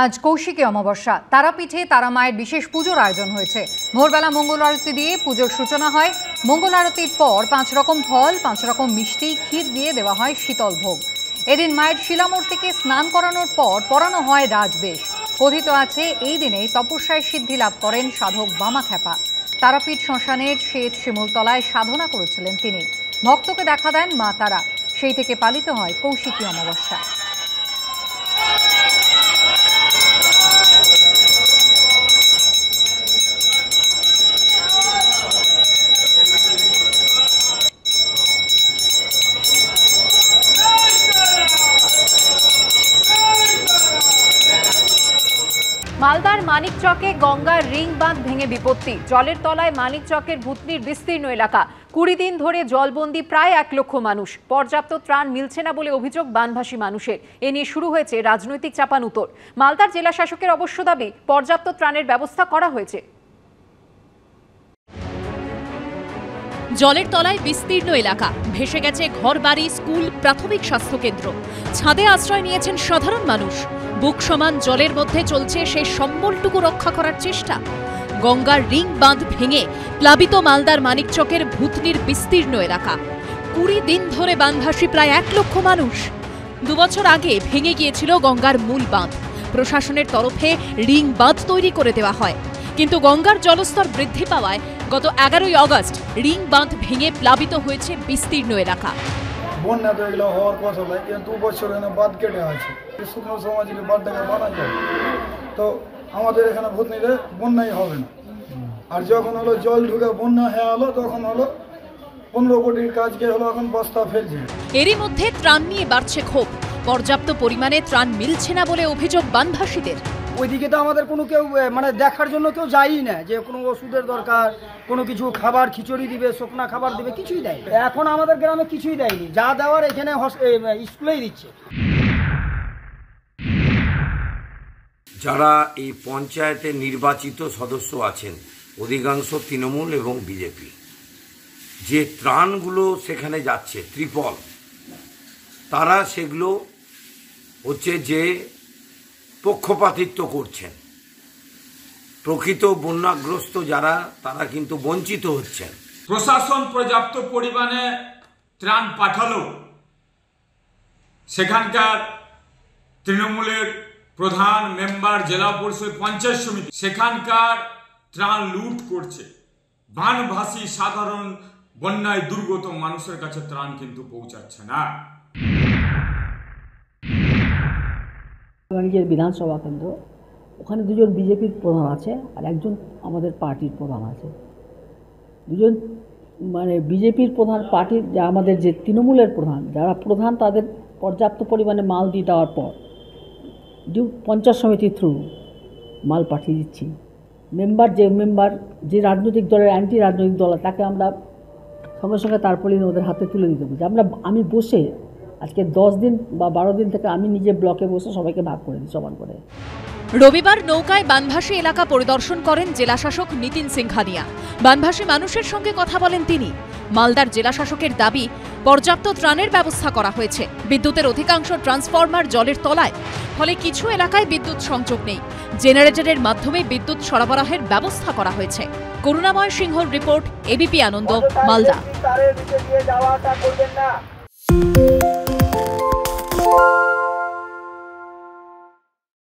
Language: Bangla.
আজ কৌশিকী অমাবস্যা। তারাপীঠে তারা মায়ের বিশেষ পুজোর আয়োজন হয়েছে। ভোরবেলা মঙ্গল আরতি দিয়ে পুজোর সূচনা হয়। মঙ্গল আরতির পর 5 রকম ফল, 5 রকম মিষ্টি, ক্ষীর দিয়ে দেওয়া হয় শীতল ভোগ। এদিন মায়ের শিলামূর্তিকে স্নান করানোর পর পরানো হয় রাজবেশ। কথিত আছে এই দিনেই তপস্যায় সিদ্ধি লাভ করেন সাধক বামাখ্যাপা। তারাপীঠ শ্মশানের শ্বেত শিমুলতলায় সাধনা করেছিলেন তিনি। ভক্তকে দেখা দেন মা তারা। সেই থেকে পালিত হয় কৌশিকী অমাবস্যা। মালদার মানিকচকে গঙ্গার রিং বাঁধ ভেঙে বিপত্তি। জলের তলায় মানিকচকের ভূতনির বিস্তীর্ণ এলাকা। 20 দিন ধরে জলবন্দী প্রায় 1 লক্ষ মানুষ। পর্যাপ্ত ত্রাণ মিলছে না বলে অভিযোগ বানভাসী মানুষের। এ নিয়ে শুরু হয়েছে রাজনৈতিক চাপানুতর। মালদার জেলা শাসকের অবশ্য দাবি পর্যাপ্ত ত্রাণের ব্যবস্থা করা হয়েছে। জলের তলায় বিস্তীর্ণ এলাকা, ভেসে গেছে ঘরবাড়ি, স্কুল, প্রাথমিক স্বাস্থ্যকেন্দ্র। ছাদে আশ্রয় নিয়েছেন সাধারণ মানুষ। বুক সমান জলের মধ্যে চলছে সেই সম্বলটুকু রক্ষা করার চেষ্টা। গঙ্গার রিং বাঁধ ভেঙে প্লাবিত মালদার মানিকচকের ভূতনির বিস্তীর্ণ এলাকা। 20 দিন ধরে বানভাসী প্রায় 1 লক্ষ মানুষ। 2 বছর আগে ভেঙে গিয়েছিল গঙ্গার মূল বাঁধ। প্রশাসনের তরফে রিং বাঁধ তৈরি করে দেওয়া হয়, কিন্তু গঙ্গার জলস্তর বৃদ্ধি পাওয়ায় গত 11ই আগস্ট রিং বাঁধ ভেঙে প্লাবিত হয়েছে বিস্তীর্ণ এলাকা। বন্যা তো এগুলো হওয়ার কথা নয়, 2 বছর এখানে বাঁধ কেটে আছে। শুকনো সমাজকে বাঁধটাকে বানা যায়, তো আমাদের এখানে ভূতনিতে বন্যাই হবে না। আর যখন হলো জল ঢুকে বন্যা হয়ে হলো, তখন হলো 15 কোটির কাজকে হলো এখন বস্তা ফেলছে। এরই মধ্যে ত্রাণ নিয়ে বাড়ছে ক্ষোভ। পর্যাপ্ত পরিমাণে ত্রাণ মিলছে না বলে অভিযোগ বানভাসীদের। ওইদিকে তো আমাদের কোনো কেউ দেখার জন্য কেউ যায়ই না, যে কোনো ওষুধের দরকার, কোনো কিছু খাবার, খিচুড়ি দিবে, শুকনা খাবার দিবে, কিছুই দেয়। এখন আমাদের গ্রামে কিছুই দেয়নি, যা দেওয়ার এখানে স্কুলেই দিচ্ছে। যারা এই পঞ্চায়েতে নির্বাচিত সদস্য আছেন, অধিকাংশ তৃণমূল এবং বিজেপি, যে ত্রাণগুলো সেখানে যাচ্ছে ত্রিপল, তারা সেগুলো হচ্ছে যে পক্ষপাতিত্ব করছেন। প্রকৃত বন্যাগ্রস্ত যারা, তারা কিন্তু বঞ্চিত হচ্ছেন। প্রশাসন পর্যাপ্ত পরিমাণে ত্রাণ পাঠালো, সেখানকার তৃণমূলের প্রধান, মেম্বার, জেলা পরিষদ, পঞ্চায়েত সমিতি সেখানকার ত্রাণ লুট করছে। বানভাসী সাধারণ বন্যায় দুর্গত মানুষের কাছে ত্রাণ কিন্তু পৌঁছাচ্ছে না। বিধানসভা কেন্দ্র, ওখানে 2জন বিজেপির প্রধান আছে আর একজন আমাদের পার্টির প্রধান আছে। 2জন বিজেপির প্রধান, পার্টির যা আমাদের যে তৃণমূলের প্রধান, যারা প্রধান, তাদের পর্যাপ্ত পরিমাণে মাল দিয়ে দেওয়ার পর পঞ্চায়েত সমিতির থ্রু মাল পাঠিয়ে দিচ্ছি। মেম্বার যে রাজনৈতিক দলের অ্যান্টি রাজনৈতিক দল, তাকে আমরা সঙ্গে সঙ্গে তারপরে ওদের হাতে তুলে দিতে বলছি। আমি বসে আজকে 10 দিন বা 12 দিন থেকে আমি নিজে ব্লকে বসে সবাইকে ভাগ করে দিই, সমান করে। রবিবার নৌকায় বানভাসী এলাকা পরিদর্শন করেন জেলাশাসক নিতিন সিংহানিয়া। বানভাসী মানুষের সঙ্গে কথা বলেন তিনি। মালদার জেলাশাসকের দাবি পর্যাপ্ত ত্রাণের ব্যবস্থা করা হয়েছে। বিদ্যুতের অধিকাংশ ট্রান্সফরমার জলের তলায়, ফলে কিছু এলাকায় বিদ্যুৎ সংযোগ নেই। জেনারেটরের মাধ্যমে বিদ্যুৎ সরবরাহের ব্যবস্থা করা হয়েছে। করুণাময় সিংহর রিপোর্ট, এবিপি আনন্দ, মালদা।